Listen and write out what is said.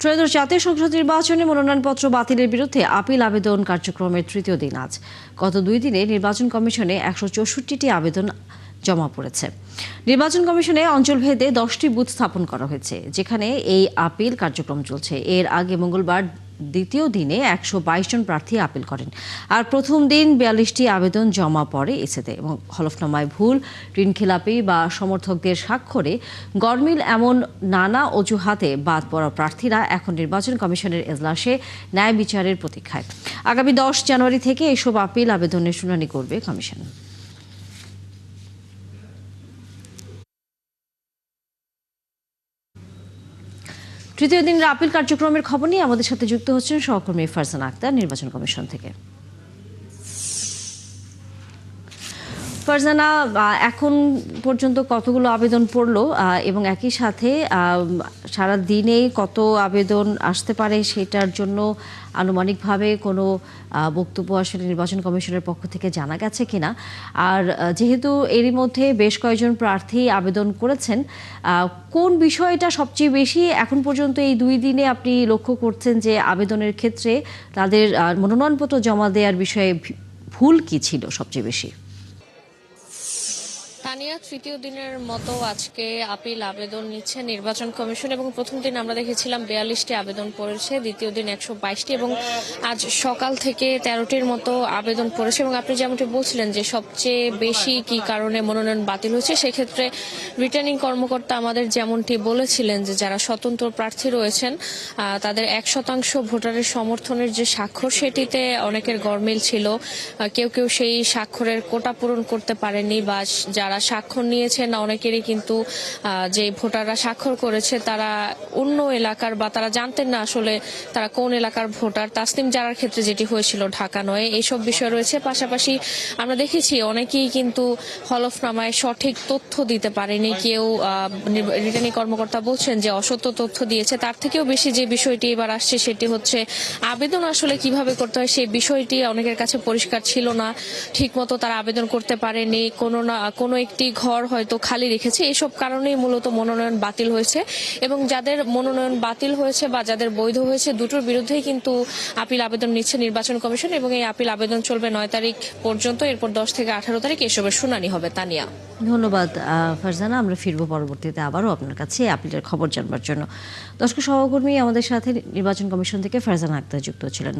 ত্রয়োদশ জাতীয় সংসদ নির্বাচনে মনোনয়নপত্র বাতিলের বিরুদ্ধে আপিল আবেদন কার্যক্রমের তৃতীয় দিন আজ। গত 2 দিনে নির্বাচন কমিশনে 164টি আবেদন জমা পড়েছে। নির্বাচন কমিশনে অঞ্চলভেদে 10টি বুথ স্থাপন করা হয়েছে, যেখানে এই আপিল কার্যক্রম চলছে। এর আগে মঙ্গলবার দ্বিতীয় দিনে 122 জন প্রার্থী আপিল করেন। আর প্রথম দিন 42টি আবেদন জমা পড়ে এসেতে এবং হলফনামায় ভুল, ঋণখেলাপি বা সমর্থকদের স্বাক্ষরে গরমিল এমন নানা অজুহাতে বাদ পড়া প্রার্থীরা এখন নির্বাচন কমিশনের এজলাসে ন্যায় বিচারের প্রতীক্ষায়। আগামী 10 জানুয়ারি থেকে এসব আপিল আবেদনের শুনানি করবে কমিশন। তৃতীয় দিনের আপিল কার্যক্রমের খবর নিয়ে আমাদের সাথে যুক্ত হচ্ছেন সহকর্মী ফারজানা আক্তার নির্বাচন কমিশন থেকে। ফারজানা, এখন পর্যন্ত কতগুলো আবেদন পড়লো এবং একই সাথে সারা দিনে কত আবেদন আসতে পারে সেটার জন্য আনুমানিকভাবে কোনো বক্তব্য আসলে নির্বাচন কমিশনের পক্ষ থেকে জানা গেছে কিনা? আর যেহেতু এরই মধ্যে বেশ কয়েকজন প্রার্থী আবেদন করেছেন, কোন বিষয়টা সবচেয়ে বেশি এখন পর্যন্ত এই 2 দিনে আপনি লক্ষ্য করছেন যে আবেদনের ক্ষেত্রে তাদের মনোনয়নপত্র জমা দেওয়ার বিষয়ে ভুল কি ছিল সবচেয়ে বেশি? তানিয়া, তৃতীয় দিনের মতো আজকে আপিল আবেদন নিচ্ছে নির্বাচন কমিশন এবং প্রথম দিন আমরা দেখেছিলাম 42টি আবেদন পড়েছে, দ্বিতীয় দিন 122টি এবং আজ সকাল থেকে 13টির মতো আবেদন পড়েছে। এবং আপনি যেমনটি বলছিলেন যে সবচেয়ে বেশি কি কারণে মনোনয়ন বাতিল হয়েছে, সেক্ষেত্রে রিটার্নিং কর্মকর্তা আমাদের যেমনটি বলেছিলেন যে যারা স্বতন্ত্র প্রার্থী রয়েছেন তাদের 100% ভোটারের সমর্থনের যে স্বাক্ষর, সেটিতে অনেকের গরমিল ছিল। কেউ কেউ সেই স্বাক্ষরের কোটা পূরণ করতে পারেনি বা যারা স্বাক্ষর নিয়েছেন অনেকেরই কিন্তু যে ভোটাররা স্বাক্ষর করেছে তারা অন্য এলাকার বা তারা জানতেন না আসলে তারা কোন এলাকার ভোটার। তাসনিম জারার ক্ষেত্রে যেটি হয়েছিল ঢাকা নয়, এইসব বিষয় রয়েছে। পাশাপাশি আমরা দেখেছি অনেকেই কিন্তু হলফনামায় সঠিক তথ্য দিতে পারেনি। কেউ রিটার্নিং কর্মকর্তা বলছেন যে অসত্য তথ্য দিয়েছে। তার থেকেও বেশি যে বিষয়টি এবার আসছে সেটি হচ্ছে আবেদন আসলে কিভাবে করতে হয় সেই বিষয়টি অনেকের কাছে পরিষ্কার ছিল না। ঠিকমতো তারা আবেদন করতে পারেনি, কোনো একটি ঘর হয়তো খালি রেখেছে। এসব কারণেই মূলত মনোনয়ন বাতিল হয়েছে এবং যাদের মনোনয়ন বাতিল হয়েছে বা যাদের বৈধ হয়েছে দুটোর বিরুদ্ধেই কিন্তু আপিল আবেদন নিচ্ছে নির্বাচন কমিশন এবং এই আপিল আবেদন চলবে 9 তারিখ পর্যন্ত। এরপর 10 থেকে 18 তারিখ এসবের শুনানি হবে। তানিয়া, ধন্যবাদ ফারজানা। আমরা ফিরবো পরবর্তীতে আবারও আপনার কাছে আপিলের খবর জানবার জন্য। দর্শক সহকর্মী আমাদের সাথে নির্বাচন কমিশন থেকে ফারজানা আক্তার যুক্ত ছিলেন।